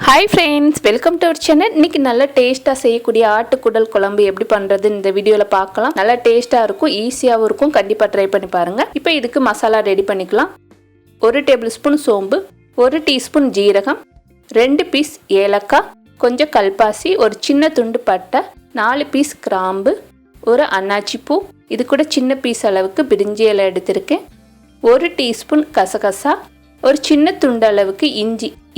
Hi friends, welcome to our channel. இன்னைக்கு நல்ல டேஸ்ட்டாக செய்யக்கூடிய ஆட்டு குடல் குழம்பு எப்படி பண்ணுறது இந்த வீடியோவில் பார்க்கலாம். நல்லா டேஸ்ட்டாக இருக்கும், ஈஸியாகவும் இருக்கும். கண்டிப்பாக ட்ரை பண்ணி பாருங்கள். இப்போ இதுக்கு மசாலா ரெடி பண்ணிக்கலாம். 1 டேபிள் ஸ்பூன் சோம்பு, 1 டீஸ்பூன் ஜீரகம், 2 பீஸ் ஏலக்காய், கொஞ்சம் கல்பாசி, ஒரு சின்ன துண்டு பட்டை, 4 பீஸ் கிராம்பு, ஒரு அன்னாச்சி பூ, இது கூட சின்ன பீஸ் அளவுக்கு பிரிஞ்சி இலை எடுத்திருக்கேன், 1 டீஸ்பூன் கசகசா, ஒரு சின்ன துண்டு அளவுக்கு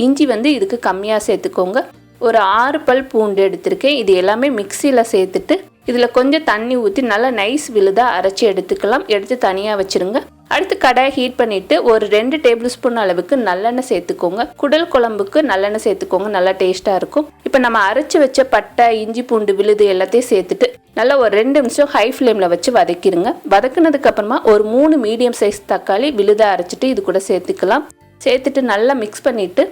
இஞ்சி வந்து இதுக்கு கம்மியாக சேர்த்துக்கோங்க, ஒரு 6 பல் பூண்டு எடுத்திருக்கேன். இது எல்லாமே மிக்சியில் சேர்த்துட்டு இதில் கொஞ்சம் தண்ணி ஊற்றி நல்லா நைஸ் விழுதாக அரைச்சி எடுத்துக்கலாம். எடுத்து தனியாக வச்சுருங்க. அடுத்து கடாயை ஹீட் பண்ணிவிட்டு ஒரு 2 டேபிள் ஸ்பூன் அளவுக்கு நல்லெண்ணெய் சேர்த்துக்கோங்க. குடல் குழம்புக்கு நல்லெண்ணெய் சேர்த்துக்கோங்க, நல்லா டேஸ்ட்டாக இருக்கும். இப்போ நம்ம அரைச்சி வச்ச பட்டை, இஞ்சி, பூண்டு விழுது எல்லாத்தையும் சேர்த்துட்டு நல்லா ஒரு 2 நிமிஷம் ஹை ஃப்ளேமில் வச்சு வதக்கிடுங்க. வதக்குனதுக்கு அப்புறமா ஒரு 3 மீடியம் சைஸ் தக்காளி விழுதாக அரைச்சிட்டு இது கூட சேர்த்துக்கலாம். சேர்த்துட்டு நல்லா மிக்ஸ் பண்ணிவிட்டு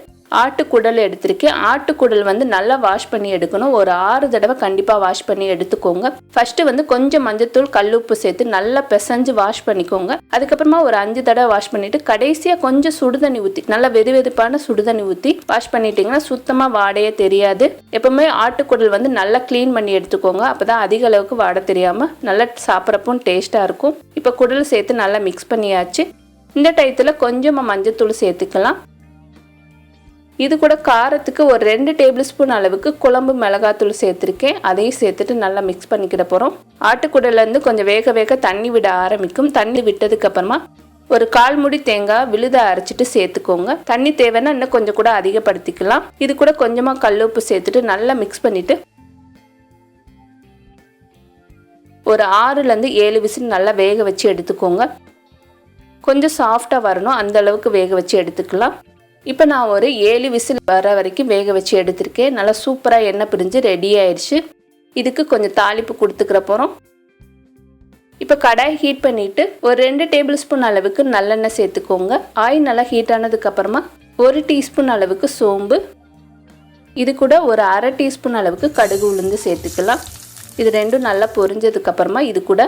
ஆட்டுக்குடல் எடுத்திருக்கேன். ஆட்டுக்குடல் வந்து நல்லா வாஷ் பண்ணி எடுக்கணும். ஒரு 6 தடவை கண்டிப்பாக வாஷ் பண்ணி எடுத்துக்கோங்க. ஃபர்ஸ்ட் வந்து கொஞ்சம் மஞ்சத்தூள், கல்லுப்பு சேர்த்து நல்லா பிசைஞ்சு வாஷ் பண்ணிக்கோங்க. அதுக்கப்புறமா ஒரு 5 தடவை வாஷ் பண்ணிட்டு கடைசியாக கொஞ்சம் சுடுதண்ணி ஊற்றி நல்லா வெதுவெதுப்பான சுடுதண்ணி ஊற்றி வாஷ் பண்ணிட்டீங்கன்னா சுத்தமாக வாடையே தெரியாது. எப்பவுமே ஆட்டுக்குடல் வந்து நல்லா க்ளீன் பண்ணி எடுத்துக்கோங்க. அப்போதான் அதிக அளவுக்கு வாடை தெரியாமல் நல்லா சாப்பிட்றப்போ டேஸ்ட்டாக இருக்கும். இப்போ குடல் சேர்த்து நல்லா மிக்ஸ் பண்ணியாச்சு. இந்த டயத்தில் கொஞ்சமாக மஞ்சத்தூள் சேர்த்துக்கலாம். இது கூட காரத்துக்கு ஒரு 2 டேபிள் ஸ்பூன் அளவுக்கு குழம்பு மிளகாத்தூள் சேர்த்துருக்கேன். அதையும் சேர்த்துட்டு நல்லா மிக்ஸ் பண்ணிக்கிட போகிறோம். ஆட்டுக்குடலேருந்து கொஞ்சம் வேக தண்ணி விட ஆரம்பிக்கும். தண்ணி விட்டதுக்கு அப்புறமா ஒரு 1/4 மூடி தேங்காய் விழுத அரைச்சிட்டு சேர்த்துக்கோங்க. தண்ணி தேவைன்னா இன்னும் கொஞ்சம் கூட அதிகப்படுத்திக்கலாம். இது கூட கொஞ்சமாக கல்லுப்பு சேர்த்துட்டு நல்லா மிக்ஸ் பண்ணிட்டு ஒரு 6லேருந்து 7 விசில் நல்லா வேக வச்சு எடுத்துக்கோங்க. கொஞ்சம் சாஃப்டாக வரணும், அந்த அளவுக்கு வேக வச்சு எடுத்துக்கலாம். இப்போ நான் ஒரு 7 விசில் வர வரைக்கும் வேக வச்சு எடுத்திருக்கேன். நல்லா சூப்பராக எண்ணெய் பிரிஞ்சு ரெடி ஆயிடுச்சு. இதுக்கு கொஞ்சம் தாளிப்பு கொடுத்துக்கிற போகிறோம். இப்போ கடாய் ஹீட் பண்ணிவிட்டு ஒரு 2 டேபிள் ஸ்பூன் அளவுக்கு நல்லெண்ணெய் சேர்த்துக்கோங்க. ஆயில் நல்லா ஹீட் ஆனதுக்கப்புறமா 1 டீஸ்பூன் அளவுக்கு சோம்பு, இது கூட ஒரு 1/2 டீஸ்பூன் அளவுக்கு கடுகு உளுந்து சேர்த்துக்கலாம். இது ரெண்டும் நல்லா பொரிஞ்சதுக்கப்புறமா இது கூட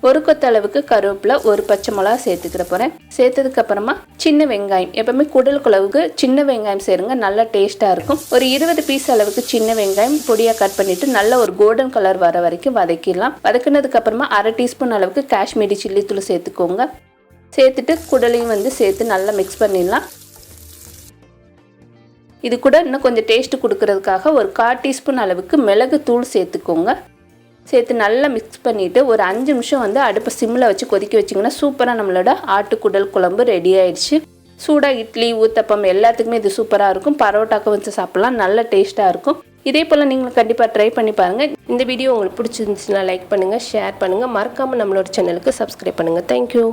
ஒரு கொத்தளவுக்கு கருவேப்பிலை, ஒரு பச்சை மிளகா சேர்த்துக்கிற போகிறேன். சேர்த்ததுக்கப்புறமா சின்ன வெங்காயம், எப்பவுமே குடல் குழம்புக்கு சின்ன வெங்காயம் சேருங்க, நல்லா டேஸ்ட்டாக இருக்கும். ஒரு 20 பீஸ் அளவுக்கு சின்ன வெங்காயம் பொடியாக கட் பண்ணிவிட்டு நல்லா ஒரு கோல்டன் கலர் வர வரைக்கும் வதக்கிடலாம். வதக்குனதுக்கப்புறமா 1/2 டீஸ்பூன் அளவுக்கு காஷ்மீரி சில்லி தூள் சேர்த்துக்கோங்க. சேர்த்துட்டு குடலையும் வந்து சேர்த்து நல்லா மிக்ஸ் பண்ணிடலாம். இது கூட இன்னும் கொஞ்சம் டேஸ்ட்டு கொடுக்கறதுக்காக ஒரு 1/4 டீஸ்பூன் அளவுக்கு மிளகு தூள் சேர்த்துக்கோங்க. சேர்த்து நல்லா மிக்ஸ் பண்ணிவிட்டு ஒரு 5 நிமிஷம் வந்து அடுப்பை சிம்மில் வச்சு கொதிக்க வச்சிங்கன்னா சூப்பராக நம்மளோட ஆட்டுக்குடல் குழம்பு ரெடி ஆயிடுச்சு. சூடாக இட்லி, ஊத்தப்பம் எல்லாத்துக்குமே இது சூப்பராக இருக்கும். பரோட்டாக்கு வச்சு சாப்பிட்லாம், நல்ல டேஸ்ட்டாக இருக்கும். இதே போல் நீங்களும் கண்டிப்பாக ட்ரை பண்ணி பாருங்கள். இந்த வீடியோ உங்களுக்கு பிடிச்சிருந்துச்சுன்னா லைக் பண்ணுங்கள், ஷேர் பண்ணுங்கள். மறக்காமல் நம்மளோட சேனலுக்கு சப்ஸ்கிரைப் பண்ணுங்கள். தேங்க்யூ.